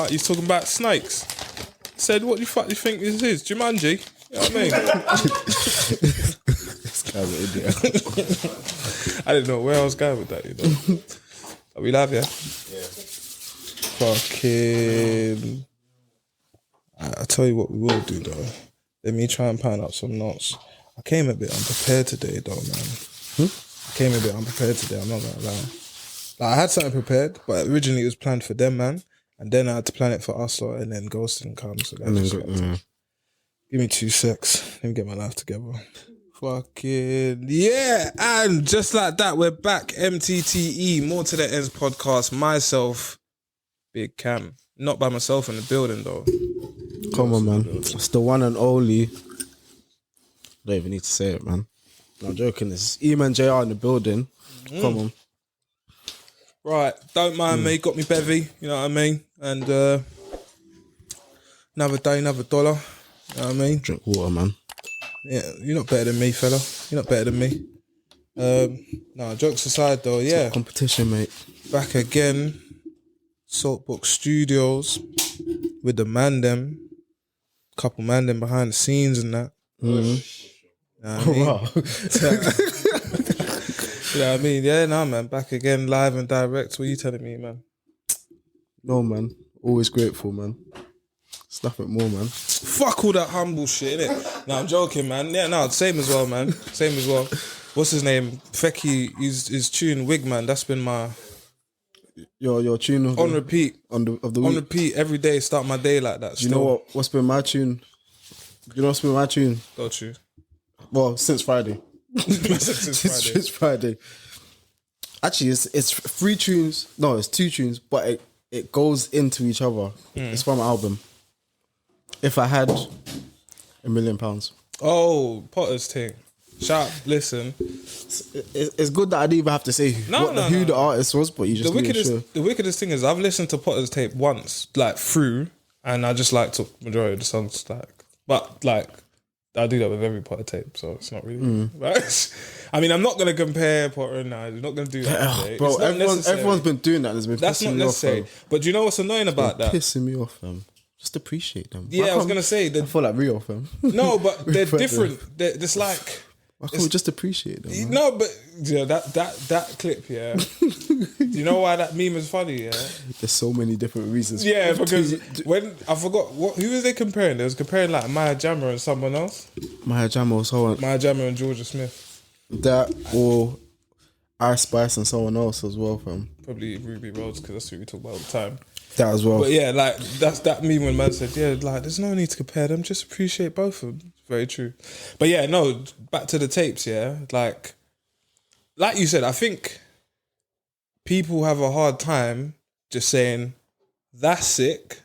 out. He's talking about snakes. Said, what the fuck do you think this is? Jumanji? You know what I mean? This guy's an idiot. I didn't know where I was going with that, you know. Are we live, yeah? Yeah. Fucking... I'll tell you what we will do, though. Let me try and pan up some notes. I came a bit unprepared today, though, man. I came a bit unprepared today, I'm not gonna lie. Like, I had something prepared, but originally it was planned for them, man. And then I had to plan it for us, and then Ghost didn't come. So that just give me 2 secs. Let me get my life together. Fucking yeah. And just like that, we're back. MTTE, More to the Ends podcast. Myself, Big Cam. Not by myself in the building, though. Come on, man. It's the one and only. I don't even need to say it, man. No, I'm joking. It's EmanJR in the building. Come on. Right, don't mind me, got me bevy, you know what I mean? And another day, another dollar, you know what I mean? Drink water, man. Yeah, you're not better than me, fella. You're not better than me. No, jokes aside though, yeah. Competition, mate. Back again, Saltbook Studios with the man them. Couple man them behind the scenes and that. You know what I mean? Wow. You know what I mean? Yeah, nah, man. Back again, live and direct. What are you telling me, man? No, man. Always grateful, man. It's nothing more, man. Fuck all that humble shit, innit? No, I'm joking, man. Yeah, no, same as well, man. Same as well. What's his name? Fecky, his tune, Wig, man. That's been my... Your tune of on repeat. of the week. On repeat, every day, start my day like that. Do you know what? What's been my tune? You know what's been my tune? Go to. Well, since Friday. Since Friday. Actually, it's 3 tunes. No, it's 2 tunes, but it goes into each other. It's from an album. If I had £1 million. Oh, Potter's thing. Shout, listen. It's good that I didn't even have to say who the artist was, but you just the wickedest thing is I've listened to Potter's tape once, like through, and I just like took majority of the songs, but I do that with every Potter tape, so it's not really. Right? I mean, I'm not going to compare Potter and Nines. I'm not going to do that today. Bro, everyone's been doing that. That's not necessary. But do you know what's annoying about that? Pissing me off, fam. Just appreciate them. Yeah, I was going to say. I feel like real, fam. No, but they're different. It's like... Why can't we just appreciate them? Man? No, but you know, that clip, yeah. Do you know why that meme is funny? Yeah, there's so many different reasons. Yeah, because when I forgot who was they comparing? They was comparing like Maya Jama and someone else. Maya Jama or someone. Maya Jama and Georgia Smith. That or Ice Spice and someone else as well, fam. Probably Ruby Rhodes because that's what we talk about all the time. That as well. But yeah, like that's that meme when man said, yeah, like there's no need to compare them, just appreciate both of them. Very true. But yeah, no, back to the tapes, yeah. Like you said, I think people have a hard time just saying, that's sick,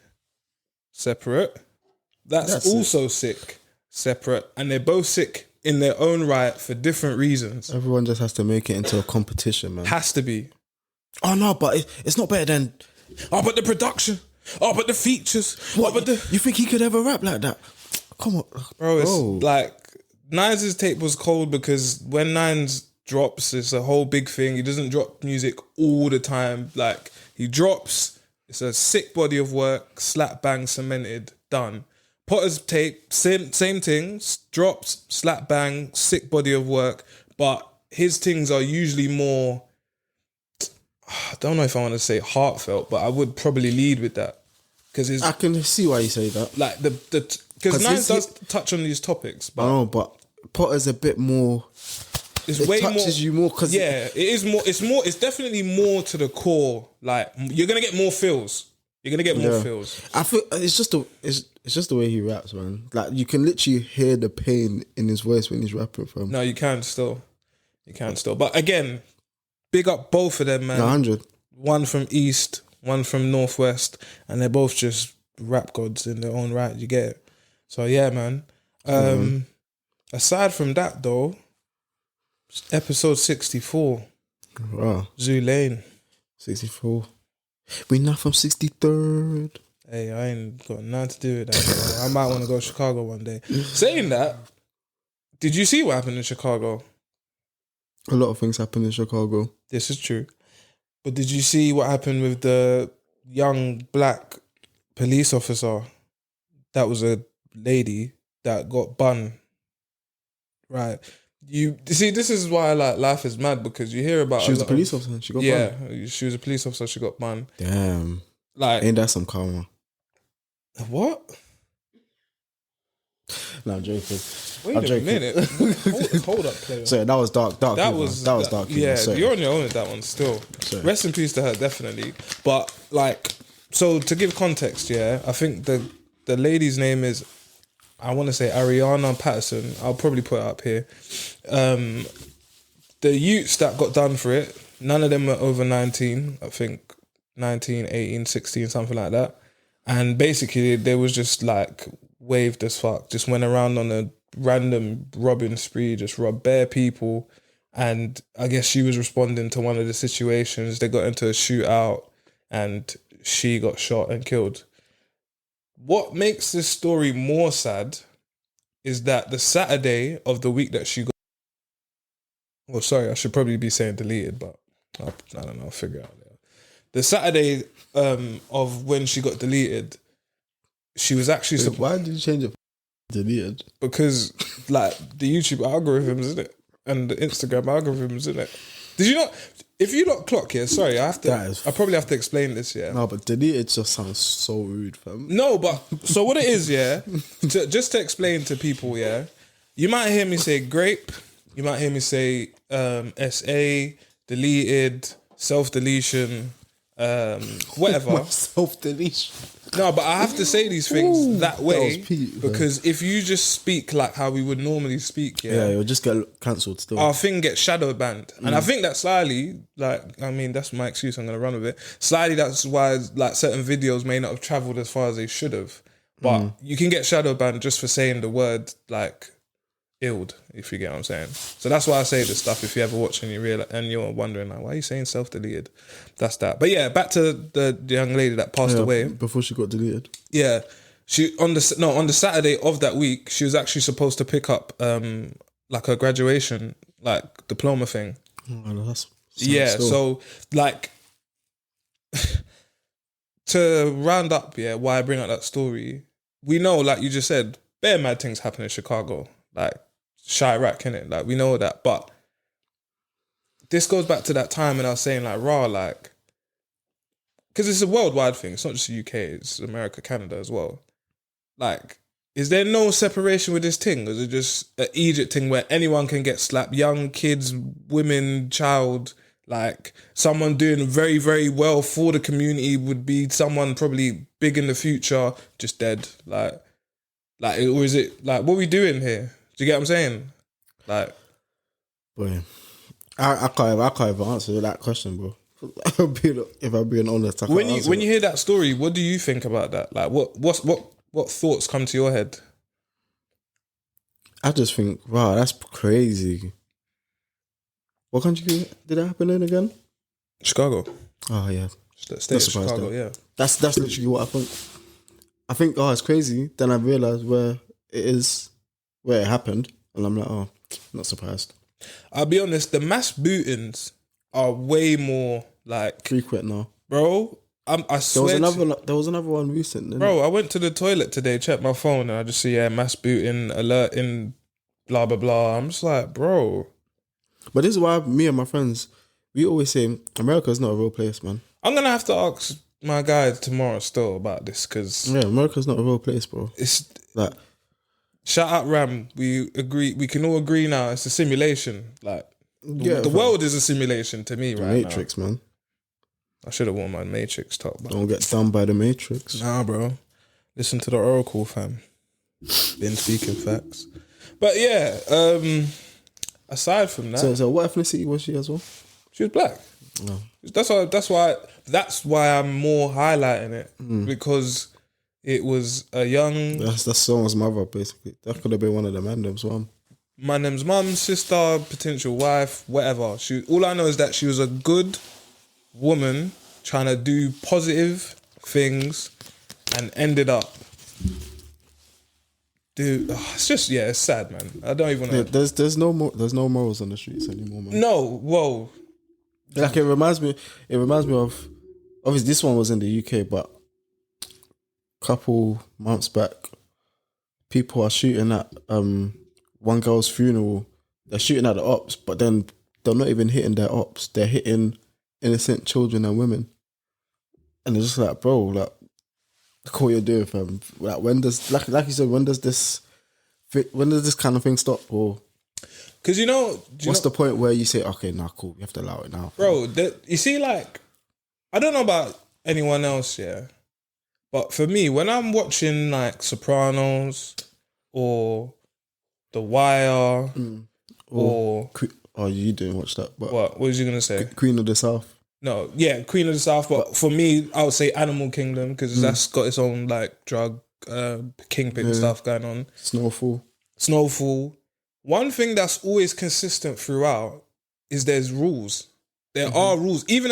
separate. That's also sick, separate. And they're both sick in their own right for different reasons. Everyone just has to make it into a competition, man. Has to be. Oh no, but it's not better than... Oh, but the production. Oh, but the features. What? Oh, but the... You think he could ever rap like that? Come on. Bro, it's like... Nines' tape was cold because when Nines drops, it's a whole big thing. He doesn't drop music all the time. Like, he drops, it's a sick body of work, slap, bang, cemented, done. Potter's tape, same things, drops, slap, bang, sick body of work, but his things are usually more... I don't know if I want to say heartfelt, but I would probably lead with that. Because I can see why you say that. Like because Nines does touch on these topics, but I know, but Potter's a bit more. It way touches more, you more because it is more. It's more. It's definitely more to the core. Like you're gonna get more feels. You're gonna get more feels. I feel it's just the way he raps, man. Like you can literally hear the pain in his voice when he's rapping. From no, you can still. But again, big up both of them, man. 100. One from East, one from Northwest, and they're both just rap gods in their own right. You get it. So yeah, man. Aside from that, though, episode 64, wow. Zoo Lane, 64. We not from 63rd. Hey, I ain't got nothing to do with that. Bro. I might want to go to Chicago one day. Saying that, did you see what happened in Chicago? A lot of things happened in Chicago. This is true. But did you see what happened with the young black police officer that was a lady that got bun. Right. You see, this is why like life is mad, because you hear about She was a police officer. She got bun. Yeah, she was a police officer. She got bun. Damn. Like, ain't that some karma? What? No, I'm joking. Wait a minute. Hold up, player. Sorry, that was dark. That was dark. Yeah, Sorry. you're on your own with that one still. Sorry. Rest in peace to her, definitely. But like, so to give context, yeah, I think the lady's name is, I want to say Ariana Patterson. I'll probably put it up here. The youths that got done for it, none of them were over 19. I think 19, 18, 16, something like that. And basically, they was just like waved as fuck. Just went around on a random robbing spree, just robbed bare people. And I guess she was responding to one of the situations. They got into a shootout and she got shot and killed. What makes this story more sad is that the Saturday of the week that she got... Well, sorry, I should probably be saying deleted, but I don't know, I'll figure it out later. The Saturday of when she got deleted, she was actually... Why did you change it? Deleted? Because, like, the YouTube algorithms, isn't it? And the Instagram algorithms, isn't it? Did you not... If you not clock here, sorry, I probably have to explain this, yeah. No, but deleted just sounds so rude, fam. No, but so what it is, yeah, just to explain to people, yeah, you might hear me say grape, you might hear me say SA, deleted, self-deletion, whatever. Self-deletion. No, but I have to say these things that way that was because if you just speak like how we would normally speak, yeah, you'll just get cancelled still. Our thing gets shadow banned. And I think that slightly, like, I mean, that's my excuse, I'm going to run with it. Slightly, that's why, like, certain videos may not have travelled as far as they should have. But you can get shadow banned just for saying the word, like, illed, if you get what I'm saying. So that's why I say this stuff. If you ever watch and you're wondering, like, why are you saying self-deleted? That's that. But yeah, back to the young lady that passed away. Before she got deleted. Yeah. She on the Saturday of that week, she was actually supposed to pick up like a graduation, like diploma thing. Oh, that's so like to round up, yeah, why I bring up that story, we know, like you just said, bare mad things happen in Chicago, like Chirac, innit? Like we know that, but this goes back to that time when I was saying like like, because it's a worldwide thing. It's not just the UK, it's America, Canada as well. Like, is there no separation with this thing? Or is it just an Egypt thing where anyone can get slapped? Young kids, women, child, like someone doing very, very well for the community would be someone probably big in the future, just dead. Like, or is it like, what are we doing here? Do you get what I'm saying? Like, boy, I can't even answer that question, bro. If I'm being honest, when you hear that story, what do you think about that? Like, what thoughts come to your head? I just think, wow, that's crazy. What country did that happen in again? Chicago. Oh yeah, state of Chicago. Yeah, that's literally what I think. I think, oh, it's crazy. Then I realized where it happened, and I'm like, oh, not surprised. I'll be honest, the mass bootings are way more like frequent now, bro. I swear. There was another one recent, bro. I went to the toilet today, checked my phone, and I just see mass booting alert in blah blah blah. I'm just like, bro. But this is why me and my friends, we always say America is not a real place, man. I'm gonna have to ask my guy tomorrow still about this because America's not a real place, bro. It's like, shout out Ram. We agree. We can all agree now. It's a simulation. Like the world is a simulation to me right now. Matrix, man. I should have worn my Matrix top. But don't get done by the Matrix. Nah, bro. Listen to the Oracle, fam. Been speaking facts. But yeah, aside from that, so what ethnicity was she as well? She was black. No. That's why I'm more highlighting it because it was a young. That's someone's mother, basically. That could have been one of the mandems, one. My name's mum, sister, potential wife, whatever. All I know is that she was a good woman trying to do positive things and ended up. Dude, it's just it's sad, man. I don't even know. There's no morals on the streets anymore, man. No, whoa. Like it reminds me of obviously this one was in the UK, but couple months back, people are shooting at one girl's funeral. They're shooting at the ops, but then they're not even hitting their ops. They're hitting innocent children and women. And it's just like, bro, like, look what you're doing, fam. Like, when does, like you said, when does this kind of thing stop? Or because what's the point where you say, okay, nah, cool, we have to allow it now, bro? You see, like, I don't know about anyone else, yeah, but for me, when I'm watching like Sopranos or The Wire or oh, you didn't watch that, but what was you gonna say? Queen of the South. No, yeah, Queen of the South. But for me, I would say Animal Kingdom because that's got its own like drug kingpin stuff going on. Snowfall. One thing that's always consistent throughout is there's rules. There are rules. Even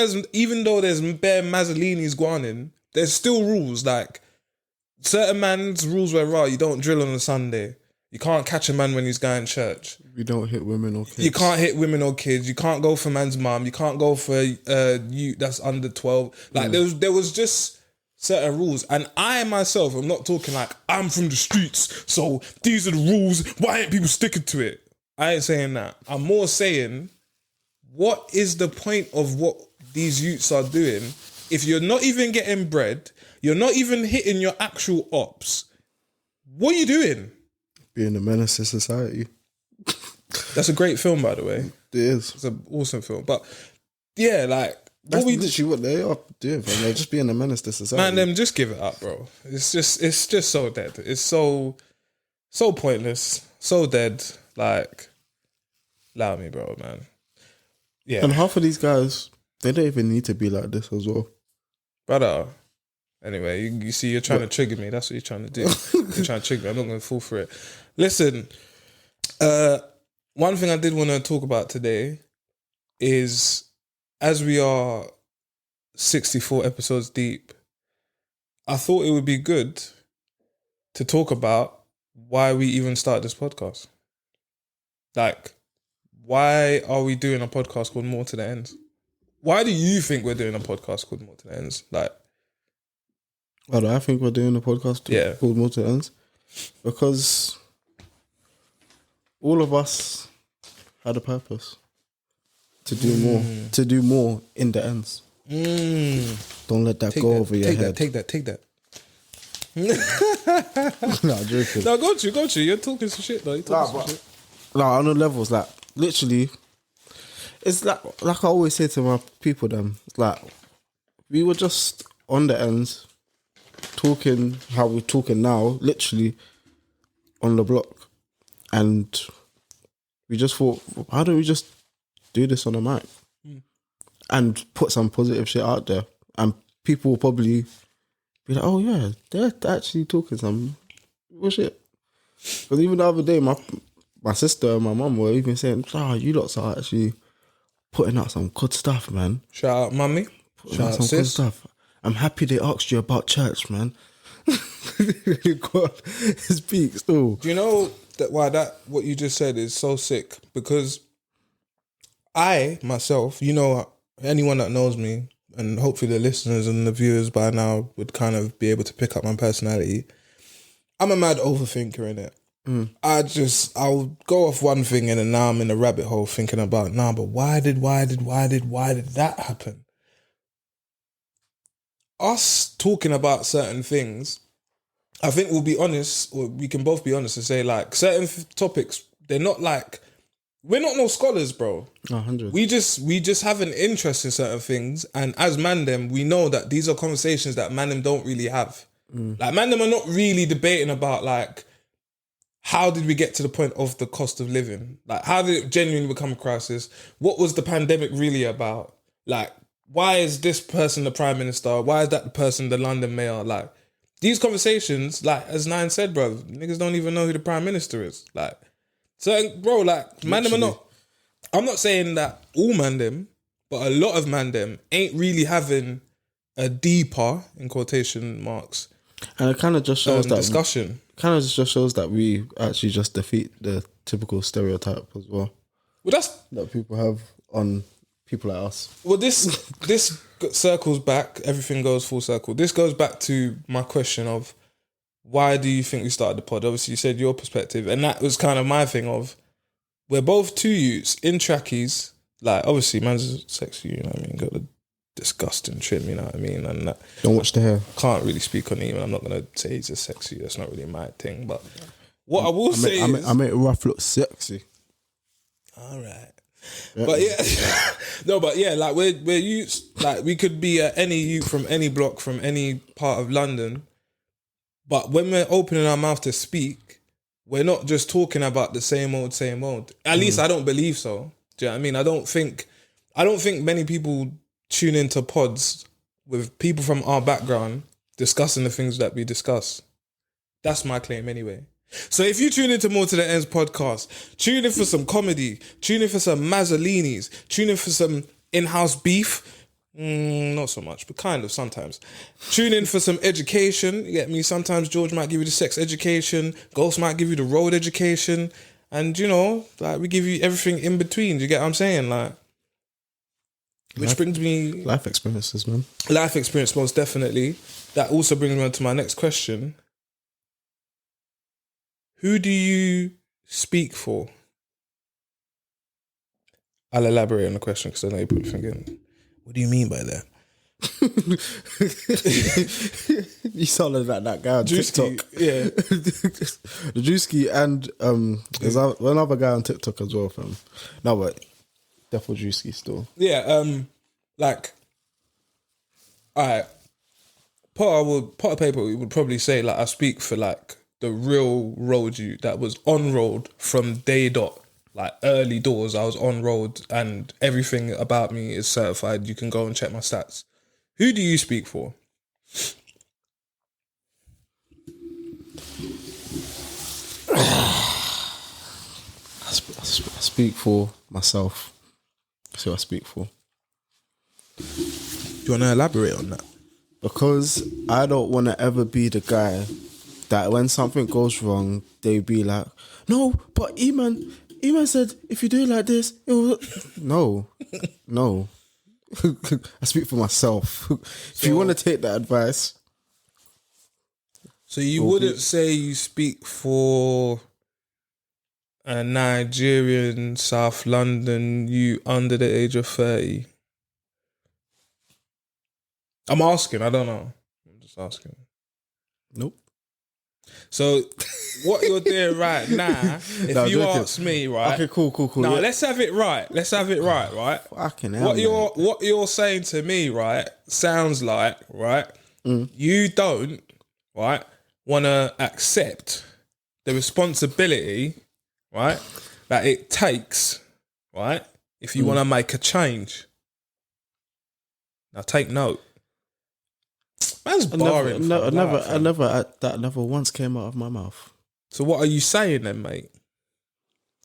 though there's bare Mazzolini's guanin, there's still rules. Like certain man's rules were you don't drill on a Sunday. You can't catch a man when he's going to church. You don't hit women or kids. You can't hit women or kids. You can't go for man's mum. You can't go for you that's under 12. Like there was just certain rules. And I myself, I'm not talking like I'm from the streets, so these are the rules. Why ain't people sticking to it? I ain't saying that. I'm more saying, what is the point of what these youths are doing if you're not even getting bread, you're not even hitting your actual ops? What are you doing? Being a menace to society. That's a great film, by the way. It is. It's an awesome film. But yeah, like that's literally what they are doing. They're just being a menace to society. Man, them just give it up, bro. It's just so dead. It's so pointless, so dead. Like, allow me, bro, man. Yeah. And half of these guys, they don't even need to be like this as well, brother. Anyway, you see, you're trying to trigger me. That's what you're trying to do. You're trying to trigger me. I'm not going to fall for it. Listen, one thing I did want to talk about today is, as we are 64 episodes deep, I thought it would be good to talk about why we even started this podcast. Like, why are we doing a podcast called More to the Ends? Why do you think we're doing a podcast called More to the Ends? Like, why do I think we're doing a podcast called More to the Ends? Because all of us had a purpose to do more in the ends. Don't let that go over your head. Take that. No, I'm joking. No, go to. You're talking some shit, though. No, on the levels, like, literally, it's like I always say to my people, like, we were just on the ends, talking how we're talking now, literally on the block, and we just thought, how don't we just do this on a mic and put some positive shit out there, and people will probably be like, oh yeah, they're actually talking some shit. Because even the other day, my sister and my mum were even saying, you lots are actually putting out some good stuff, man. Shout out mummy. Shout out some sis. Good stuff. I'm happy they asked you about church, man. God, speak still. Do you know what you just said is so sick? Because I, myself, anyone that knows me, and hopefully the listeners and the viewers by now would kind of be able to pick up my personality. I'm a mad overthinker, innit? I'll go off one thing and then now I'm in a rabbit hole thinking about, but why did that happen? Us talking about certain things, I think we'll be honest, or we can both be honest and say, like, certain topics, they're not like, we're not no scholars, bro. 100. We just have an interest in certain things, and as mandem, we know that these are conversations that mandem don't really have. Like, mandem are not really debating about, like, how did we get to the point of the cost of living? Like, how did it genuinely become a crisis? What was the pandemic really about? Like, why is this person the prime minister? Why is that the person the London mayor? Like, these conversations, like, as Nine said, bro, niggas don't even know who the prime minister is. Like, so, bro, like, mandem are not, I'm not saying that all mandem, but a lot of mandem ain't really having a deeper, in quotation marks, and it kind of just shows that discussion. Kind of just shows that we actually just defeat the typical stereotype as well. Well, that's that people have on people like us. Well, this circles back. Everything goes full circle. This goes back to my question of why do you think we started the pod? Obviously, you said your perspective, and that was kind of my thing of, we're both two youths in trackies. Like, obviously, man's sexy, you know what I mean? Got the disgusting trim, you know what I mean? And that, Don't watch the hair. can't really speak on him. I'm not going to say he's just sexy. That's not really my thing. But what I will say is... I make Ruff look sexy. All right. Yeah. But yeah, no, but yeah, like we're youths, like we could be any youth from any block, from any part of London. But when we're opening our mouth to speak, we're not just talking about the same old, same old. At least I don't believe so. Do you know what I mean? I don't think many people tune into pods with people from our background discussing the things that we discuss. That's my claim anyway. So if you tune into More to the Ends podcast, tune in for some comedy, tune in for some Mazzolinis, tune in for some in-house beef. Not so much, but kind of sometimes. Tune in for some education. You get me? Sometimes George might give you the sex education. Ghost might give you the road education. And, you know, like we give you everything in between. Do you get what I'm saying? Like, which brings me... Life experiences, man. Life experience, most definitely. That also brings me on to my next question. Who do you speak for? I'll elaborate on the question because I know you're probably thinking, what do you mean by that? You sounded like that guy on Drewski, TikTok. Yeah. The Drewski and there's another guy on TikTok as well, fam. No, but definitely Drewski still. Yeah, like, alright, part of paper we would probably say, like, I speak for, like, the real road you that was on road from day dot, like early doors. I was on road and everything about me is certified. You can go and check my stats. Who do you speak for? I speak for myself. That's who I speak for. Do you want to elaborate on that? Because I don't want to ever be the guy that when something goes wrong, they be like, no, but Eman said if you do it like this, it will... No. I speak for myself. If you want to take that advice. So you wouldn't say you speak for a Nigerian, South London, you under the age of 30? I'm asking, I don't know. I'm just asking. Nope. So, what you're doing right now, if you ask me, right? Okay, cool. Now, let's have it right, right? Fucking hell, what you're saying to me, right, sounds like, right, you don't, right, want to accept the responsibility, right, that it takes, right, if you want to make a change. Now, take note. Man's barring. That never once came out of my mouth. So what are you saying then, mate?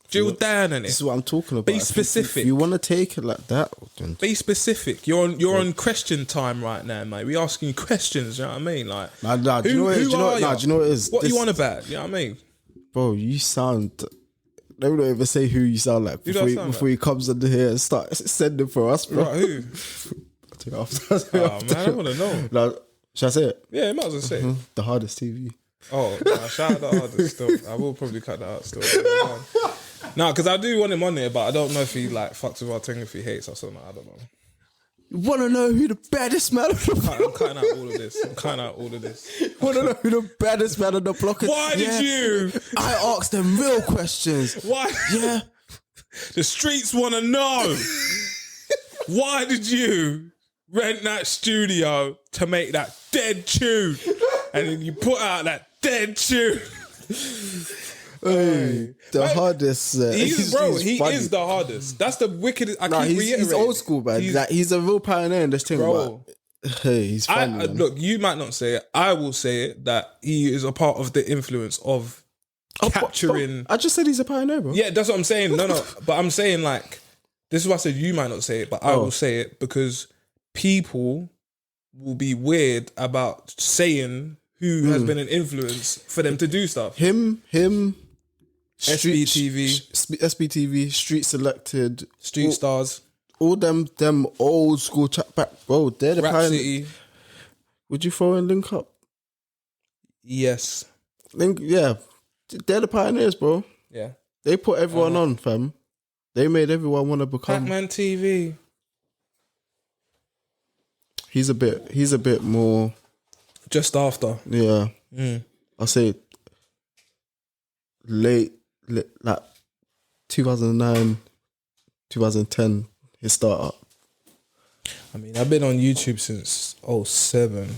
Drill down on it. This is what I'm talking about. Be specific. If you want to take it like that, then... Be specific. You're on question time right now, mate. We asking you questions. You know what I mean? Like, do you know what it is? What you on about? You know what I mean? Bro, you sound... Let me not even say who you sound like before he comes under here and starts sending for us, bro. Right, who? I'll take it after. Man, I want to know. Like, should I say it? Yeah, you might as well say it. The Hardest TV. Oh, shout out the Hardest still. I will probably cut that out still. No, because I do want him on there, but I don't know if he like fucks with our thing, if he hates us or not. I don't know. You want to know who the baddest man on the block? I'm cutting out all of this. Want to know who the baddest man on the block is? Why did you? I asked them real questions. Why? Yeah. The streets want to know. Why did you rent that studio to make that dead tune? And then you put out that dead tune. Hey, Hardest. He is the hardest. That's the wickedest. I keep reiterating. He's old school, man. He's a real pioneer in this thing, bro. Hey, he's funny, look, you might not say it. I will say it, that he is a part of the influence of capturing. I just said he's a pioneer, bro. Yeah, that's what I'm saying. No, but I'm saying, like, this is why I said you might not say it, but I will say it because people will be weird about saying who has been an influence for them to do stuff. Him. SBTV, Street Selected, Street Stars, all them old school chat back, bro. They're the Rap pioneer. City. Would you throw in Link Up? Yes. think, yeah, they're the pioneers, bro. Yeah. They put everyone on, fam. They made everyone want to become. Pac-Man TV. He's a bit more. Just after. Yeah. I'll say late, like 2009, 2010, his startup. I mean, I've been on YouTube since 2007.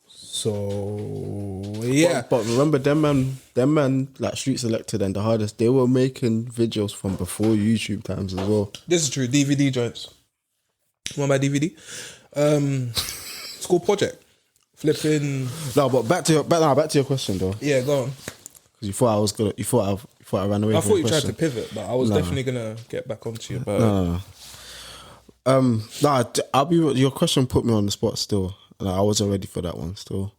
So yeah, but remember them man like Street Selected and The Hardest, they were making videos from before YouTube times as well. This is true. DVD joints. One by DVD. School project. Flipping. No, but back to your question though. Yeah, go on. Because you thought I was gonna. You thought I ran away. I from thought the you tried question. to pivot, but I was definitely gonna get back onto you. But I'll be. Your question put me on the spot still. Like, I wasn't ready for that one still.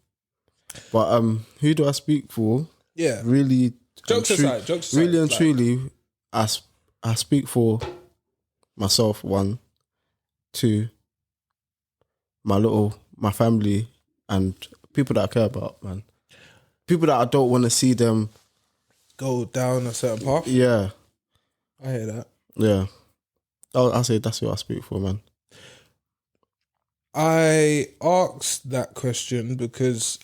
But who do I speak for? Yeah, really. Jokes aside, really and truly, I speak for myself. 1, 2, my family, and people that I care about, man. People that I don't want to see them go down a certain path. Yeah, I hear that. Yeah, I'll say that's who I speak for, man. I asked that question because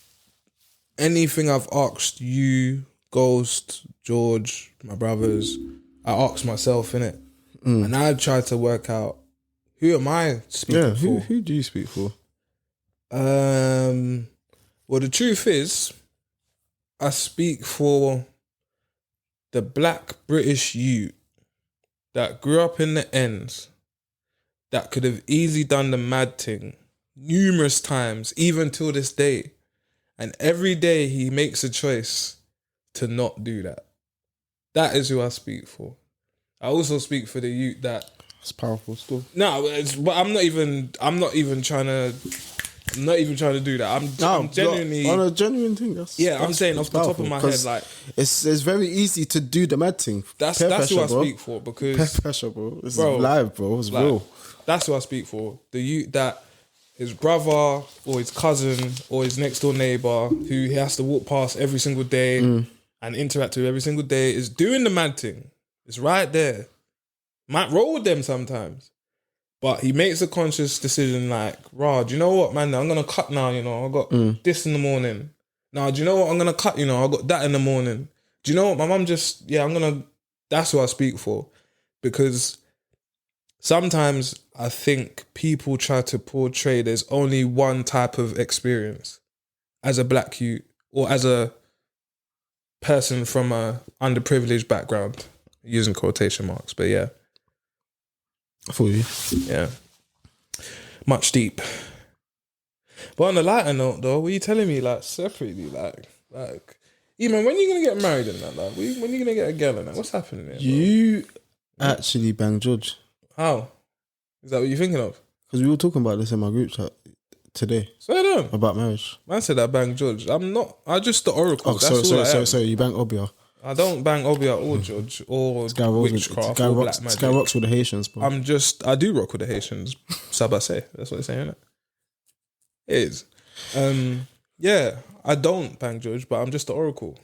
anything I've asked you, Ghost, George, my brothers, I asked myself, innit? And I tried to work out, who am I speaking for? Who do you speak for? Well, the truth is, I speak for the black British youth that grew up in the ends, that could have easily done the mad thing numerous times, even till this day. And every day he makes a choice to not do that. That is who I speak for. I also speak for the youth that... It's powerful still. No, but I'm not even trying to do that. I'm genuinely... On a genuine thing, I'm saying off the top of my head, like... It's very easy to do the mad thing. That's who I speak for, because... Peer pressure, bro. It's live, bro. It's real. That's who I speak for. The youth that his brother or his cousin or his next door neighbour, who he has to walk past every single day and interact with every single day, is doing the mad thing. It's right there. Might roll with them sometimes. But he makes a conscious decision like, do you know what, man? I'm going to cut now, I got this in the morning. Now, do you know what? I'm going to cut, I got that in the morning. Do you know what? My mum just, that's who I speak for. Because sometimes I think people try to portray there's only one type of experience as a black youth or as a person from a underprivileged background, using quotation marks, but yeah. I feel you. Yeah. Much deep. But on a lighter note though, what are you telling me, like, separately, like, Eman, when are you going to get married in that, like, when are you going to get a girl in that? What's happening there, bro? You actually banged George. How? Is that what you're thinking of? Because we were talking about this in my group chat today. Swear down. About marriage. Man said I banged George. I just the oracle. Oh, That's sorry, you banged Obia. I don't bang Obia or George or witchcraft or black magic. Sky rocks with the Haitians, bro. I do rock with the Haitians. Sabase. That's what they're saying, isn't it? It is. Yeah, I don't bang George, but I'm just the oracle.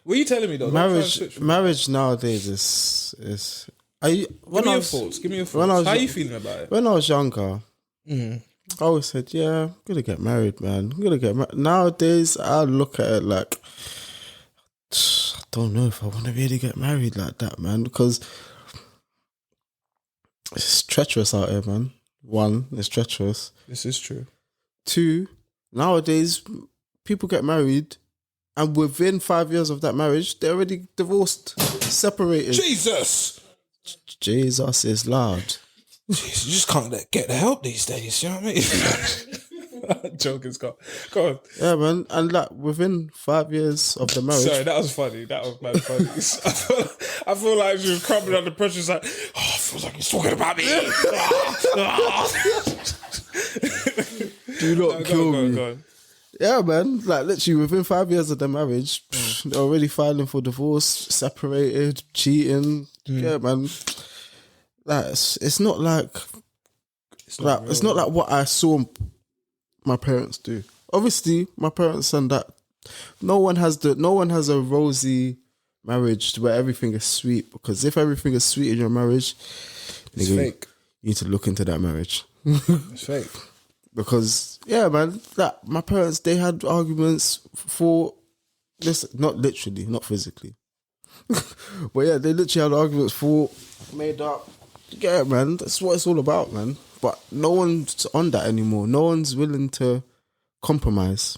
What are you telling me though? Marriage nowadays is. Give me your thoughts. How are you feeling about it? When I was younger, I always said, "Yeah, I'm gonna get married, man. I'm gonna get married." Nowadays, I look at it like, I don't know if I want to really get married like that, man, because it's treacherous out here, man. 1, it's treacherous. This is true. 2, nowadays people get married, and within 5 years of that marriage, they're already divorced, separated. Jesus is loud. You just can't get the help these days, you know what I mean? Joking, Scott. Go on. Yeah, man. And like within 5 years of the marriage. Sorry, that was funny. That was mad funny. I feel like she was crumbling under pressure. It's like, I feel like he's talking about me. Do not kill me. Go on. Yeah, man. Like literally within 5 years of the marriage, they're already filing for divorce, separated, cheating. Yeah, man. Like it's not like what I saw my parents do. obviously my parents and that. No one has a rosy marriage where everything is sweet, because if everything is sweet in your marriage, It's fake. You need to look into that marriage. It's fake. Because yeah, man, that my parents, they had arguments for this, not literally, not physically, but yeah, they literally had arguments for made up. Yeah, man, that's what it's all about, man. But no one's on that anymore. No one's willing to compromise.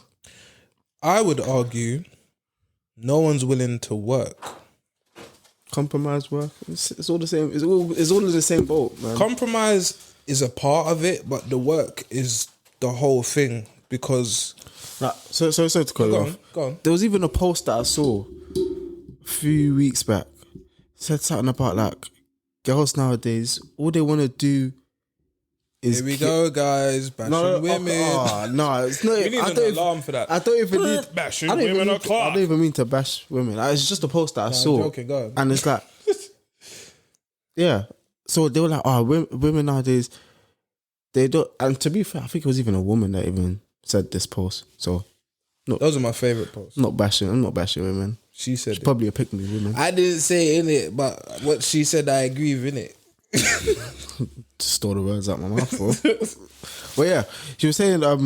I would argue no one's willing to work. Compromise work. It's all the same. It's all in the same boat, man. Compromise is a part of it, but the work is the whole thing. Because so to cut you off. Go on. There was even a post that I saw a few weeks back. It said something about like girls nowadays, all they want to do is here we go, guys. Bashing women. No, it's not. We need an alarm for that. I don't even need bashing women o'clock. I don't even mean to bash women. It's just a post that I saw. I'm joking, go on. And it's like, yeah. So they were like, women nowadays, they don't. And to be fair, I think it was even a woman that even said this post. So, no, those are my favorite posts. I'm not bashing women. She said she's probably a pick-me woman. I didn't say in it, but what she said, I agree with it. Stole the words out my mouth for. But yeah, she was saying, what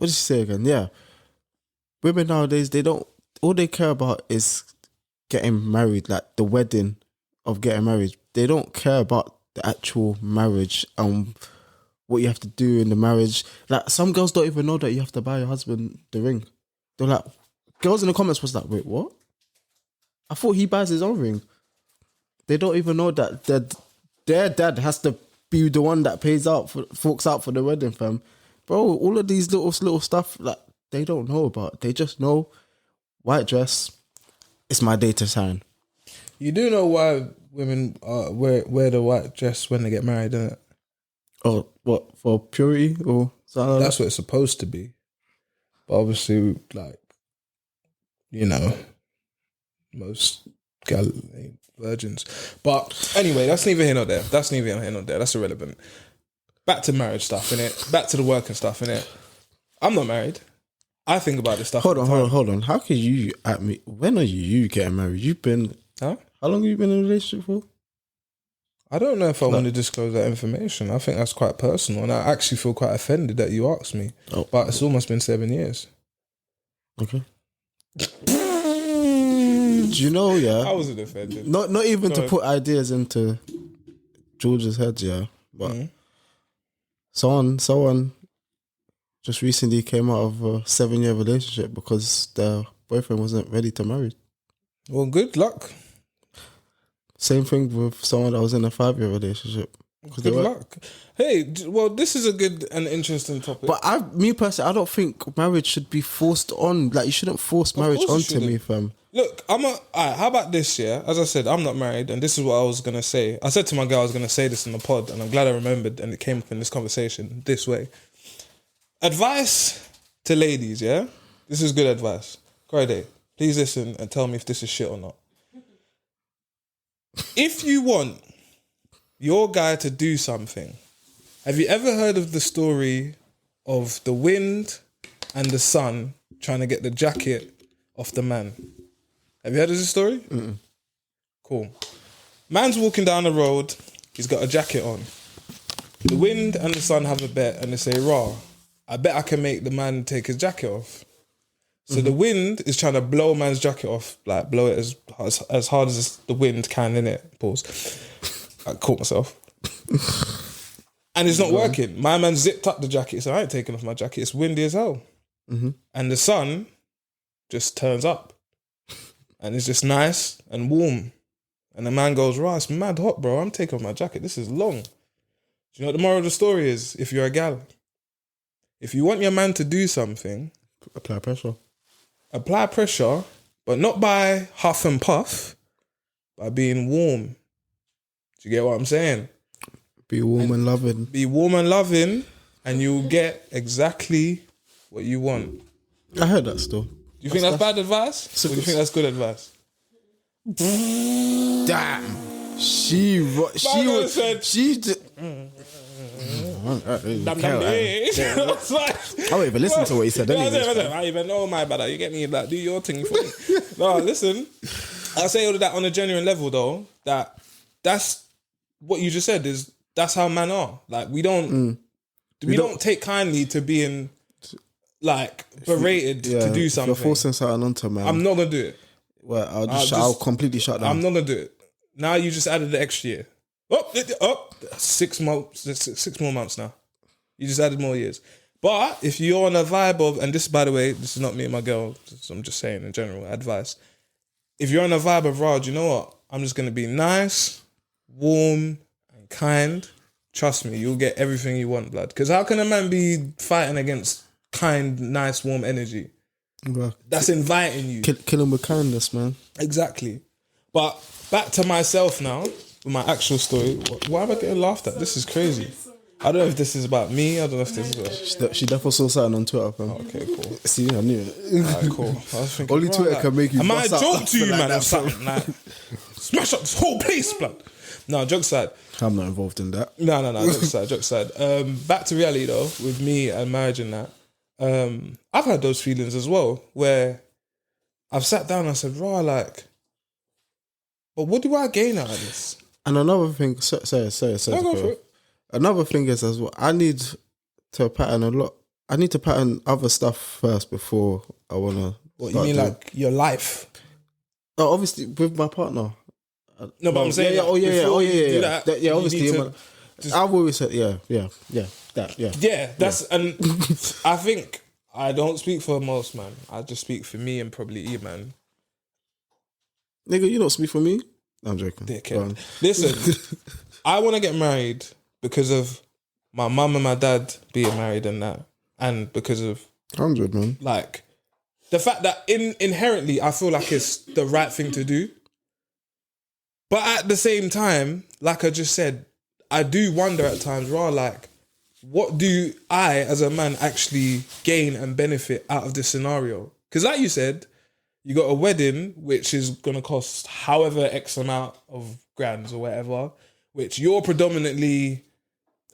did she say again? Yeah, women nowadays, all they care about is getting married, like the wedding of getting married. They don't care about the actual marriage and what you have to do in the marriage. Like some girls don't even know that you have to buy your husband the ring. They're like, girls in the comments was like, wait, what? I thought he buys his own ring. They don't even know that their dad has to be the one that forks out for the wedding, fam. Bro, all of these little stuff, like, they don't know about. They just know white dress, it's my day to shine. You do know why women wear the white dress when they get married, isn't it? Oh, what, for purity or something? That's what it's supposed to be. But obviously, like, you know, most ain't virgins. But anyway, that's neither here nor there. That's irrelevant. Back to marriage stuff, innit? Back to the working stuff, innit? I'm not married. I think about this stuff. Hold on. How can you at me? When are you getting married? You've been... Huh? How long have you been in a relationship for? I don't know if I want to disclose that information. I think that's quite personal, and I actually feel quite offended that you asked me. Oh. But it's almost been 7 years. Okay. Do you know, yeah? I wasn't offended. Not even to put ideas into George's head, yeah. But someone just recently came out of a 7-year relationship because their boyfriend wasn't ready to marry. Well, good luck. Same thing with someone that was in a 5-year relationship. Good luck. Hey, well, this is a good and interesting topic. But me personally, I don't think marriage should be forced on. Like, you shouldn't force marriage onto me, fam. Look, alright, how about this, yeah? As I said, I'm not married, and this is what I was going to say. I said to my girl I was going to say this in the pod, and I'm glad I remembered, and it came up in this conversation this way. Advice to ladies, yeah? This is good advice. Friday, please listen and tell me if this is shit or not. If you want your guy to do something, have you ever heard of the story of the wind and the sun trying to get the jacket off the man? Have you heard of this story? Mm-mm. Cool. Man's walking down the road, he's got a jacket on. The wind and the sun have a bet and they say, "Rah, I bet I can make the man take his jacket off." So the wind is trying to blow man's jacket off, like blow it as hard as the wind can, innit? Pause. I caught myself. And it's not working. My man zipped up the jacket, so I ain't taking off my jacket. It's windy as hell. Mm-hmm. And the sun just turns up. And it's just nice and warm. And the man goes, "Right, it's mad hot, bro. I'm taking off my jacket. This is long." Do you know what the moral of the story is? If you're a gal, if you want your man to do something, apply pressure. Apply pressure, but not by huff and puff, by being warm. Do you get what I'm saying? Be warm and loving. Be warm and loving, and you'll get exactly what you want. I heard that still. Do you think that's bad advice? Or do you think that's good advice? Damn. She won't even listen to what he said. I don't even know my brother. You get me? Like, do your thing for me. No, listen. I say all of that on a genuine level, though. That's what you just said. That's how men are. Like, we don't take kindly to being like berated to do something. If you're forcing something onto man, I'm not gonna do it. Well, I'll completely shut down. I'm not gonna do it. Now you just added the extra year. 6 months. 6 more months now. You just added more years. But if you're on a vibe of, and this, by the way, this is not me and my girl. I'm just saying in general advice. If you're on a vibe of, Raj, you know what? I'm just gonna be nice, warm, and kind. Trust me, you'll get everything you want, blood. Because how can a man be fighting against kind, nice, warm energy? Bro, that's inviting you. Kill him with kindness, man. Exactly. But back to myself now, with my actual story. Why am I getting laughed at? This is crazy. I don't know if this is about me. I don't know if this is about... She definitely saw something on Twitter, fam. Okay, cool. See, I knew it. Alright, cool. I was thinking, only Twitter can make you... I might joke to you, man, like or something. Like, smash up this whole place, blood. No, joke aside. I'm not involved in that. No, joke aside. Back to reality, though, with me and marriage and that. I've had those feelings as well, where I've sat down and I said, raw, like, but what do I gain out of this? And another thing, sorry. Go for it. Another thing is as well, I need to pattern a lot. I need to pattern other stuff first before I want to. What, you mean like your life? Oh, obviously with my partner. No, but I'm saying, yeah. Obviously, I've always said, that's and I think I don't speak for most man. I just speak for me and probably man. Nigga, you don't speak for me. No, I'm joking. Listen, I want to get married because of my mum and my dad being married and that, and because of 100, man. Like the fact that inherently I feel like it's the right thing to do. But at the same time, like I just said, I do wonder at times, like, what do I, as a man, actually gain and benefit out of this scenario? Because like you said, you got a wedding, which is going to cost however X amount of grands or whatever, which you're predominantly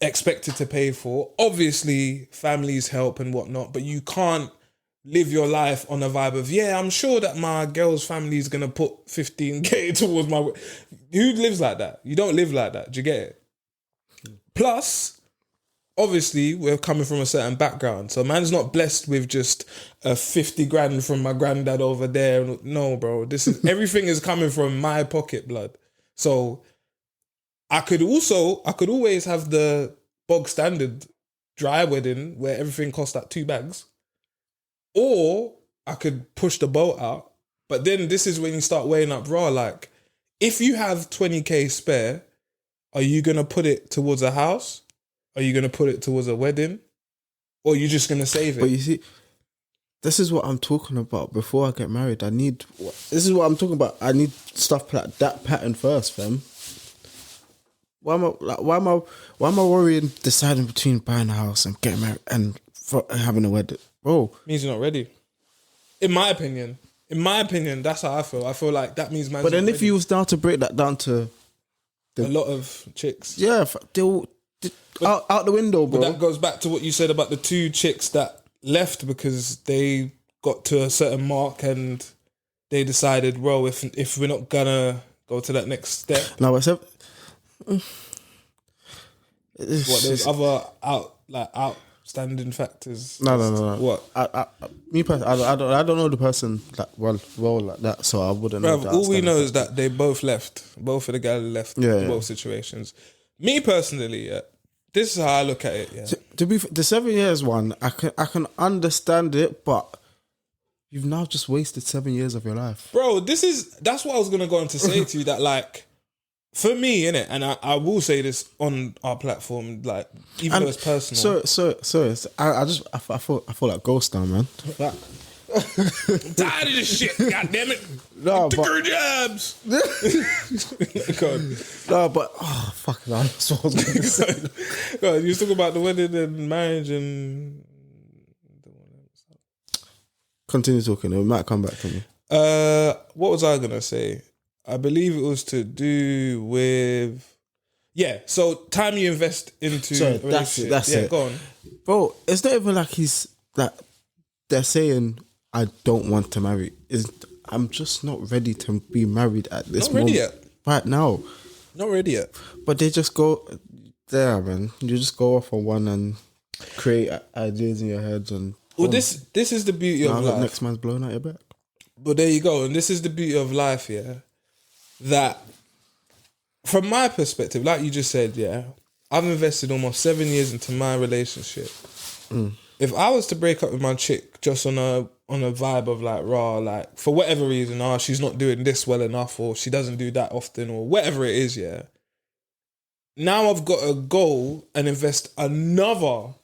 expected to pay for. Obviously, families help and whatnot, but you can't live your life on a vibe of, I'm sure that my girl's family is going to put 15k towards my... Who lives like that? You don't live like that. Do you get it? Plus, obviously, we're coming from a certain background. So man's not blessed with just a 50 grand from my granddad over there. No, bro. Everything is coming from my pocket, blood. So I could always have the bog standard dry wedding where everything costs like 2 bags. Or I could push the boat out. But then this is when you start weighing up, like, if you have 20k spare, are you going to put it towards a house? Are you going to put it towards a wedding? Or are you just going to save it? But you see, this is what I'm talking about. Before I get married, I need stuff like that pattern first, fam. Why am I worrying, deciding between buying a house and getting married and having a wedding? Bro, means you're not ready. In my opinion, that's how I feel. I feel like that means man's But then not if ready. you was down to break that down to a lot of chicks, they'll out the window, bro. But that goes back to what you said about the 2 chicks that left because they got to a certain mark and they decided, bro, if we're not gonna go to that next step. No, but there's other outstanding factors. No. What? Me personally, I don't know the person like well like that, so I wouldn't know. All we know is that they both left. Both of the guys left. Both situations. Me personally, this is how I look at it. To be the 7 years one, I can understand it, but you've now just wasted 7 years of your life, bro. That's what I was gonna go on to say to you. That like, for me, innit, and I will say this on our platform, like, even though it's personal. So I feel like ghost now, man. I'm tired of this shit, goddammit. No, took her jobs. No, but fuck, man. That's what I was gonna say. God, you was talking about the wedding and marriage and continue talking. It might come back to me. What was I gonna say? I believe it was to do with Yeah, so time you invest into So a relationship. that's it. Go on. Bro, it's not even like they're saying I don't want to marry. I'm just not ready to be married at this Not ready moment. yet. Right now. Not ready yet. But they just go there, man. You just go off on one and create ideas in your head and Well, this is the beauty of life. Next man's blowing out your back. But there you go. And this is the beauty of life, yeah. That, from my perspective, like you just said, yeah, I've invested almost 7 years into my relationship. If I was to break up with my chick just on a vibe of like, raw, like, for whatever reason, she's not doing this well enough, or she doesn't do that often, or whatever it is, yeah. Now I've got to go and invest another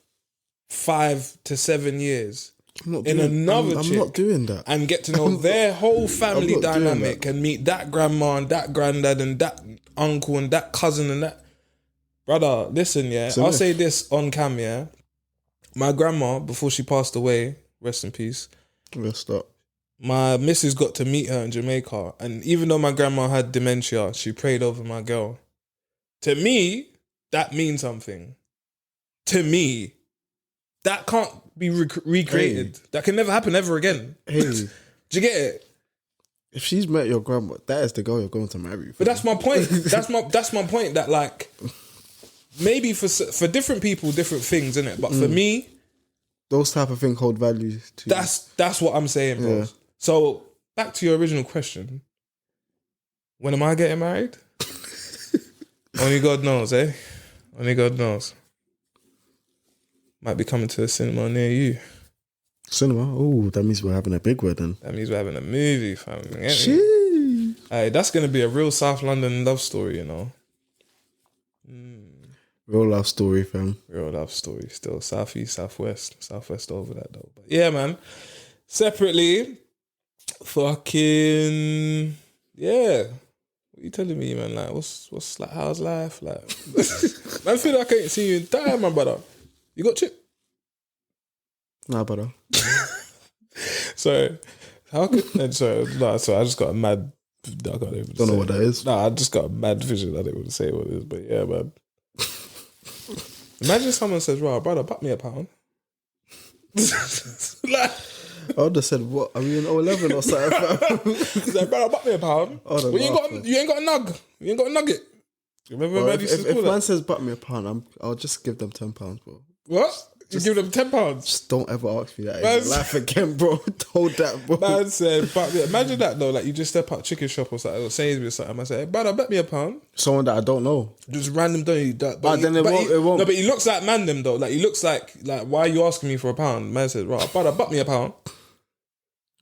5 to 7 years in another chick. I'm not doing that. And get to know their whole family dynamic and meet that grandma and that granddad and that uncle and that cousin and that. Brother, listen, yeah. I'll say this on cam, yeah. My grandma, before she passed away, rest in peace. Rest up. My missus got to meet her in Jamaica. And even though my grandma had dementia, she prayed over my girl. To me, that means something. To me, that can't be recreated. Hey. That can never happen ever again. Hey. Do you get it? If she's met your grandma, that is the girl you're going to marry. But that's my point. that's my point. That like, maybe for different people, different things, innit? But for me, those type of things hold value to you. That's what I'm saying, bro. Yeah. So back to your original question. When am I getting married? Only God knows, eh? Only God knows. Might be coming to a cinema near you. Cinema? Oh, that means we're having a big wedding. That means we're having a movie, fam. Hey, that's going to be a real South London love story, you know. Real love story, fam. Real love story. Still southeast, southwest over that though. But yeah, man. Separately, fucking yeah. What you telling me, man? Like, what's like? How's life? Like, man, I feel like I ain't seen you in time, my brother. You got chip? Nah, brother. So, how could? So I just got a mad. I can't even don't know what that is. Nah, I just got a mad vision. I didn't want to say what it is, but yeah, man. Imagine someone says, "Right, brother, buck me a pound." Like, I would have said, "What? Are we in 011 or something?" He's like, "Brother, buck me a pound." Well, you ain't got a nug. You ain't got a nugget. Remember, well, if man says, "Buck me a pound," I'll just give them £10, bro. What? You give them £10? Just don't ever ask me that in your life again, bro. Hold that, bro. Man said, imagine that though. Like you just step out chicken shop or something, or Sainsbury's or something. I say, hey, brother, bet me a pound. Someone that I don't know. Just random, don't you? But then it won't. No, but he looks like man them though. Like he looks like why are you asking me for a pound? Man said, right, brother, bet me a pound.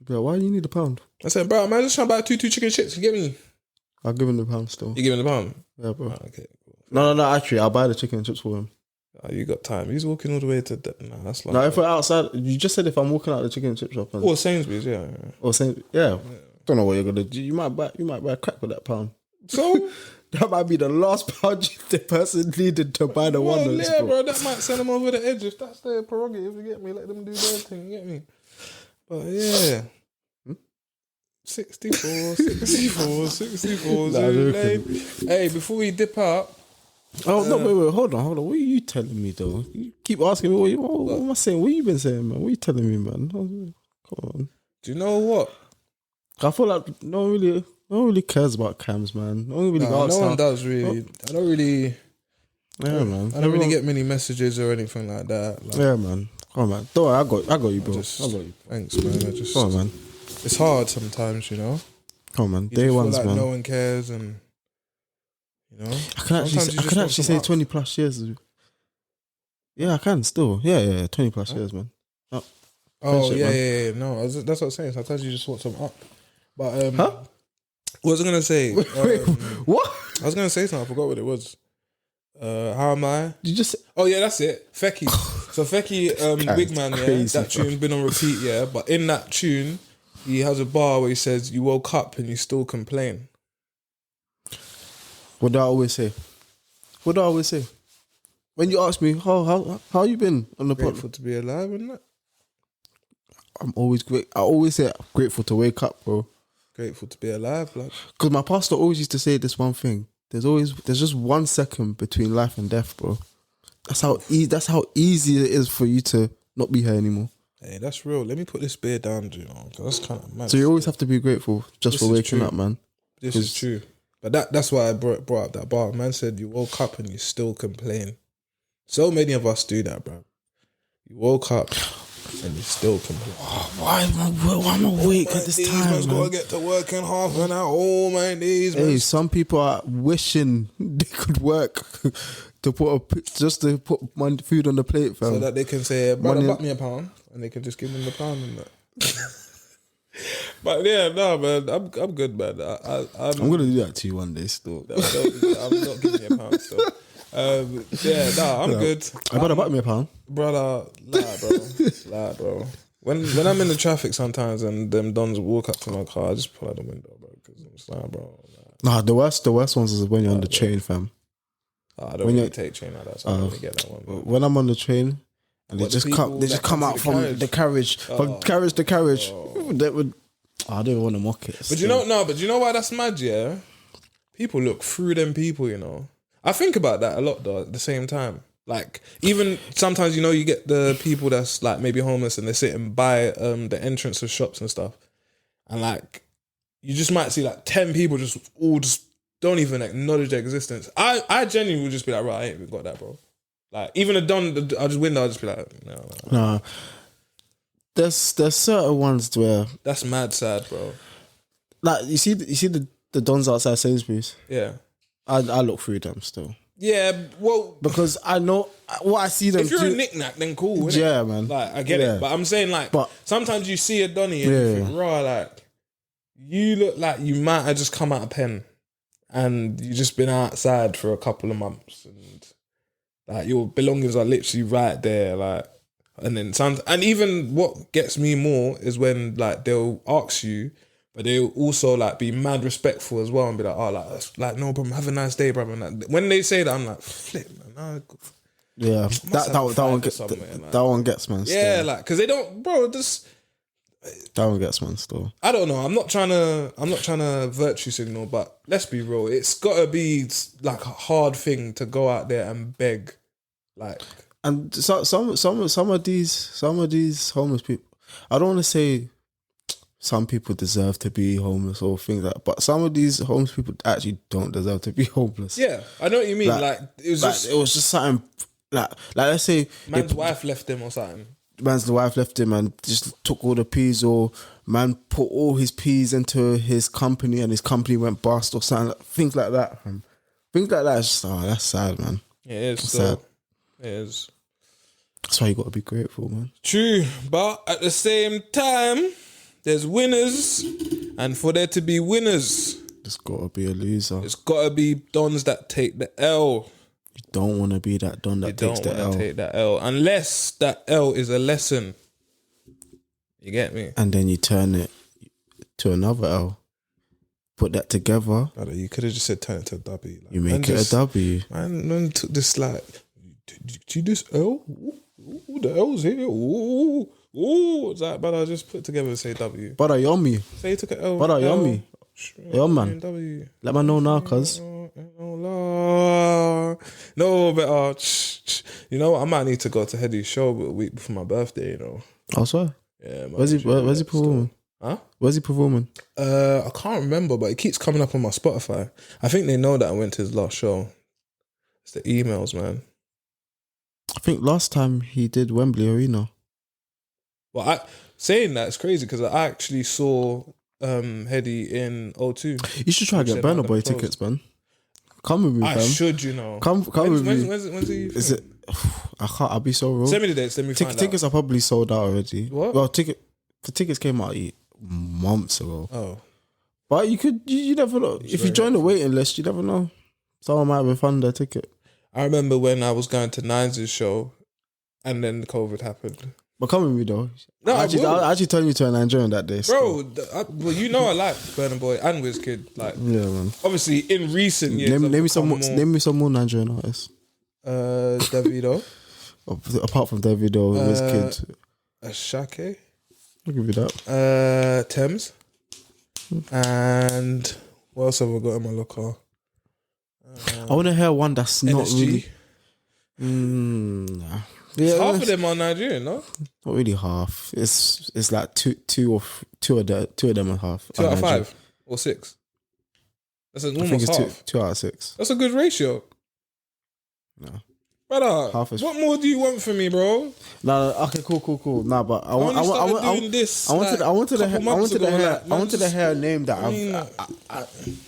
Bro, why do you need a pound? I said, bro, man, just trying to buy two chicken shits. You get me? I'll give him the pound still. You give him the pound? Yeah, bro. Oh, okay. No. Actually, I'll buy the chicken and chips for him. Oh, you got time. He's walking all the way to that. Nah, that's like. No, if we're outside, you just said if I'm walking out the chicken and chip shop. Or Sainsbury's, yeah. Or Sainsbury's, yeah. Don't know what you're gonna do. You might buy a crack with that pound. So that might be the last pound the person needed to buy the one. Yeah, bro, that might send them over the edge if that's their prerogative. You get me? Let them do their thing. You get me? But yeah. 64. Hey, before we dip out. Oh, no, wait, hold on. What are you telling me, though? You keep asking me, what am I saying? What you been saying, man? What are you telling me, man? Come on. Do you know what? I feel like no one really cares about cams, man. No one does, really. I don't really... Yeah, man. I don't really get many messages or anything like that. Like, yeah, man. Come on, man. Don't worry, I got you, bro. I got you. Thanks, man. Come on, man. It's hard sometimes, you know? Come on, man. You Day ones, feel like man. no one cares and... You know, I can actually say 20 plus years. Yeah, I can still. Yeah, 20 plus years, man. Oh, yeah. No, that's what I'm saying. Sometimes you just want some up. But what was I gonna say? What? I was gonna say something. I forgot what it was. How am I? You just? Oh yeah, that's it. Fecky. So Fecky, Big Man. Yeah, that tune's been on repeat. Yeah, but in that tune, he has a bar where he says, "You woke up and you still complain." What do I always say? When you ask me, how you been on the podcast? Grateful to be alive, isn't it? I'm always great. I always say I'm grateful to wake up, bro. Grateful to be alive, blood. Because my pastor always used to say this one thing. there's just 1 second between life and death, bro. That's how easy it is for you to not be here anymore. Hey, that's real. Let me put this beer down, because that's kind of mad. So you always have to be grateful just for waking up, man. This is true. But that's why I brought up that bar. Man said you woke up and you still complain. So many of us do that, bro. You woke up and you still complain. Why am I awake at this time, man? Gotta get to work in half an hour. Oh my days, man. Hey, some people are wishing they could work to put food on the plate, fam. So that they can say, brother, buck me a pound, and they can just give them the pound and that. But yeah, no, man, I'm good, man. I'm gonna do that to you one day, still. I'm not giving you a pound, still. I'm good. I better buy me a pound, brother. Lie, bro. When I'm in the traffic sometimes and them dons walk up to my car, I just pull out the window, bro, because I'm just like, bro. Nah, the worst ones is when you're on the train, fam. I don't really take train like that, so I don't really get that one. Bro. When I'm on the train and they just come out from the carriage, from carriage to carriage. That would. I don't want to mock it. But you know why that's mad, yeah? People look through them people, you know. I think about that a lot though at the same time. Like, even sometimes, you know, you get the people that's like maybe homeless and they sit and buy the entrance of shops and stuff. And like, you just might see like 10 people just don't even acknowledge their existence. I genuinely would just be like, right, I ain't even got that, bro. Like, even I'll just be like, no. Nah. There's certain ones where that's mad sad, bro. Like, you see the dons outside Sainsbury's. Yeah, I look through them still. Yeah, well, because I know what I see them. If you're a knick-knack, then cool. Innit? Yeah, man. Like, I get it, but I'm saying like, sometimes you see a donny and you think, raw, like, you look like you might have just come out of pen, and you just been outside for a couple of months, and like your belongings are literally right there, like. And then and even what gets me more is when like they'll ask you, but they'll also like be mad respectful as well and be like, oh, like no problem, have a nice day, brother. And like, when they say that, I'm like, flip, man. Yeah, that one gets man. Yeah, still. Like because they don't, bro. That one gets man. Still, I don't know. I'm not trying to virtue signal, but let's be real. It's gotta be like a hard thing to go out there and beg, like. And some of these homeless people, I don't want to say some people deserve to be homeless or things like that, but some of these homeless people actually don't deserve to be homeless. Yeah, I know what you mean. Like it was just something like let's say man's wife left him or something. Man's wife left him and just took all the peas, or man put all his peas into his company and his company went bust or something. Things like that. Things like that. Is just, that's sad, man. Yeah, it is sad. It is. That's why you got to be grateful, man. True, but at the same time, there's winners, and for there to be winners, there's got to be a loser. There's got to be dons that take the L. You don't want to be that don that takes the L. You don't want to take that L, unless that L is a lesson. You get me? And then you turn it to another L. Put that together. You could have just said turn it to a W. Like, you make it a W. Man took this like, do this L? Ooh, the L's here. Ooh. It's like, but I just put together and say W. But yummy. Say you took an L. But yummy. Yeah, man. W. Let me know now, cuz. No, but you know what? I might need to go to Hedy's show a week before my birthday, you know. I swear. Yeah, man. Where's he performing? Huh? Where's he performing? I can't remember, but it keeps coming up on my Spotify. I think they know that I went to his last show. It's the emails, man. I think last time he did Wembley Arena. Well, saying that, it's crazy because I actually saw Hedy in O2. You should try to get Burna Boy tickets, man. Come with me, fam. I should, you know. Come with me. When's he? Is it? I can't. I'll be so real. Send me the dates. Let me find out. Tickets are probably sold out already. What? Well, the tickets came out months ago. Oh, but you never know. If you join the waiting list, you never know. Someone might refund their ticket. I remember when I was going to Nines' show, and then COVID happened. But come with me though. No, I actually turned you to a Nigerian that day, bro. Well, you know I like Burna Boy and Wizkid. Like, yeah, man. Obviously, in recent years, name me some more Nigerian artists. Davido. Apart from Davido, Wizkid. Ashake. I'll give you that. Thames. And what else have I got in my locker? I want to hear one that's not NSG. really. Nah. Yeah, Half of them are Nigerian, no? Not really half. It's like two of them are half. 2 out of 5 or 6. That's I think almost it's half. 2 out of 6. That's a good ratio. No. Brother, Half is- what more do you want from me, bro? No, okay, cool. Nah, but I only started doing this, like, couple months ago, like, I wanted to hear a name that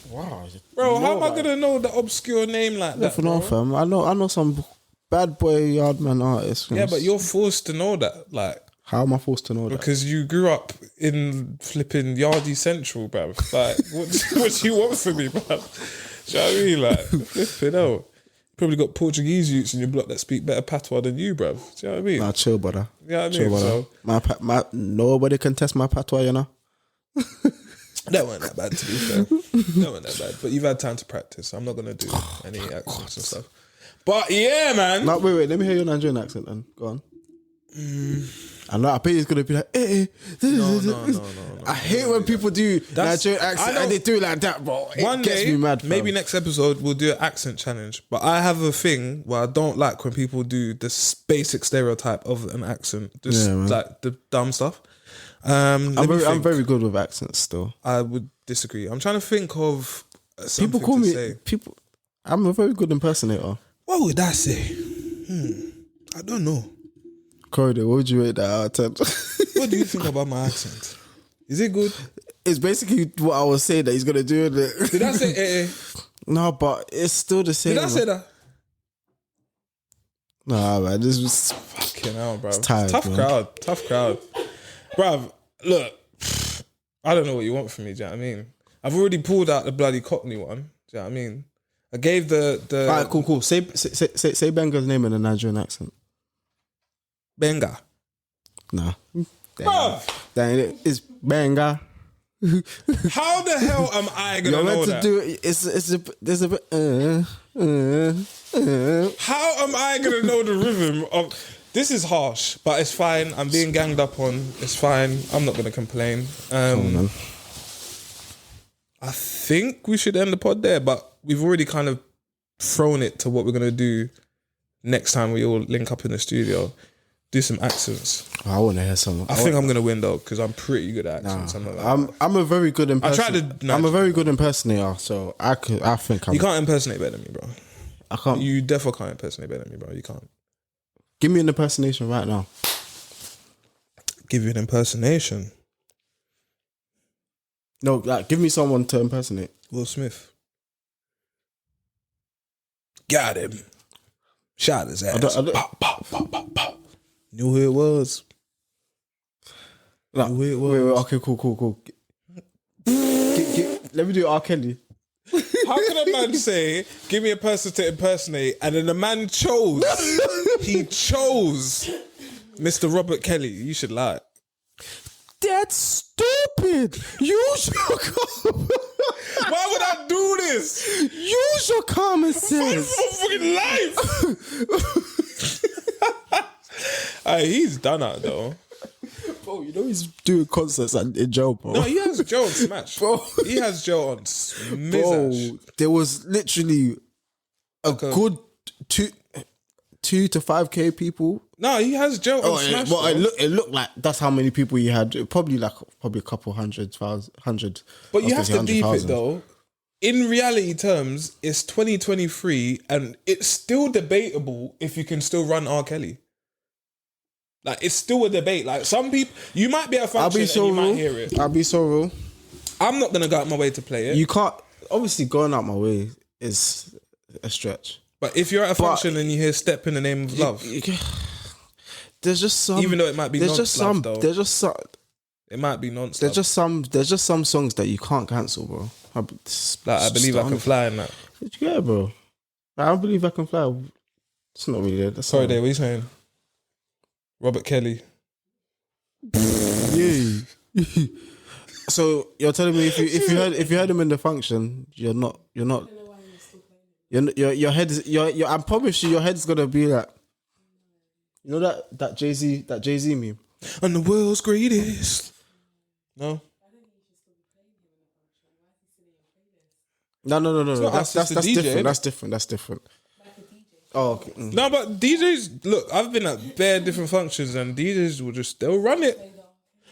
wow. Bro, how am I gonna know the obscure name like that, No, bro? fam. I know some bad boy yardman artists. Yeah, but you're forced to know that, like, how am I forced to know that? because you grew up in flipping Yardie Central, bruv. Like, what do you want from me, bruv? Do you know what I mean? Like, flipping out. Probably got Portuguese youths in your block that speak better patois than you, bruv. Do you know what I mean? Nah, chill, brother. You know what I Chill, mean? brother. So, My nobody can test my patois, you know. that wasn't that bad, to be fair. That wasn't that bad. But you've had time to practice. So I'm not gonna do any accents and stuff. But yeah, man. No, wait. Let me hear your Nigerian accent then. Go on. I know. I bet he's gonna be like, No. I hate when people do Nigerian accent and they do it like that, bro. It gets me mad. Fam. Maybe next episode we'll do an accent challenge. But I have a thing where I don't like when people do this basic stereotype of an accent, just like the dumb stuff. I'm very good with accents still. I would disagree. I'm trying to think of something People call to me say. people. I'm a very good impersonator. What would I say? I don't know. Corridor, what would you rate that out of 10? What do you think about my accent? Is it good? It's basically what I was saying that he's gonna do. Did I say eh? No, but it's still the same. Did I say that? Nah, man, this was Fucking hell, bro. tired, Tough man. crowd. Bruv, look, I don't know what you want from me, do you know what I mean? I've already pulled out the bloody Cockney one, do you know what I mean? I gave the Alright, cool. Say Benga's name in a Nigerian accent. Benga. Nah. Bruv, It's Benga. how the hell am I gonna You're know meant to that? do it. There's a bit. How am I gonna know the rhythm of? This is harsh, but it's fine. I'm being ganged up on. It's fine. I'm not gonna complain. Man. I think we should end the pod there, but we've already kind of thrown it to what we're gonna do next time we all link up in the studio. Do some accents. I want to hear some. I think I'm gonna win though because I'm pretty good at accents. I'm a very good impersonator. I'm a very good impersonator, so I think I'm. You can't impersonate better than me, bro. I can't. You definitely can't impersonate better than me, bro. You can't. Give me an impersonation right now. Give you an impersonation. No, like give me someone to impersonate. Will Smith. Got him. Shot his ass. I don't- Pop, pop, pop, pop, pop. Knew who it was. Like, Knew who it wait, was. okay, cool. Let me do R. Kelly. How can a man say, give me a person to impersonate, and then the man chose. He chose Mr. Robert Kelly. You should lie. That's stupid. Use your Why would I do this? use your common sense. For fucking life. Aye, he's done that though. Bro, you know he's doing concerts in jail, bro. No, he has Joe on Smash. Bro. He has Joe on Bro, Smash. there was literally a good 2 to 5K people. No, he has Joe on Smash. Well, bro. it looked like that's how many people he had. Probably a couple hundred. But you have to deep it though. In reality terms, it's 2023 and it's still debatable if you can still run R. Kelly. Like, it's still a debate. Like, some people, you might be at a function and you might hear it. I'll be so real. I'm not going to go out my way to play it. You can't. Obviously, going out my way is a stretch. But if you're at a function and you hear Step in the Name of Love, there's just some. even though it might be there's just some. though, There's just some. it might be non-stop. There's just some songs that you can't cancel, bro. Like, I Believe I Can Fly in that. Yeah, bro. I Believe I Can Fly. It's not really there. Sorry, Dave, what are you saying? Robert Kelly. Yeah. So you're telling me if you heard him in the function, you're not your head is I promise you your head's gonna be like, you know that Jay-Z meme. And the world's greatest. No. No. not That's us, it's the DJ, different. innit? That's different. Oh, okay. No, but DJs, look, I've been at bare different functions and DJs they'll run it.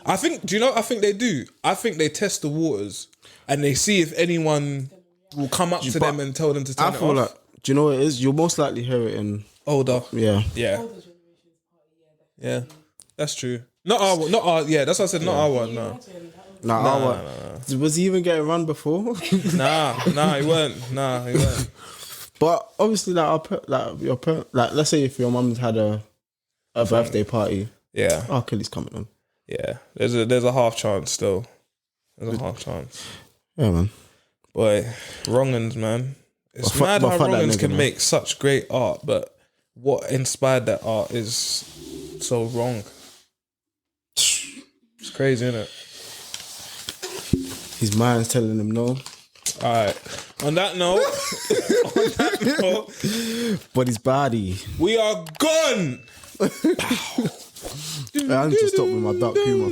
I think they do? I think they test the waters and they see if anyone will come up to them and tell them to turn it off. I feel like, do you know what it is? You'll most likely hear it in... Older. Yeah. Yeah. That's true. Not our, yeah, that's what I said, not our one, no. Nah. Was he even getting run before? Nah, he weren't. But obviously, like, let's say if your mum's had a birthday party, yeah, R. Kelly's coming on. Yeah, there's a half chance still. There's a half chance. Yeah, man. Boy, wrong'uns, man. It's mad how wrong'uns can make such great art, but what inspired that art is so wrong. It's crazy, isn't it? His mind's telling him no. Alright. On that note, but his body. We are gone. I need to stop with my dark humor.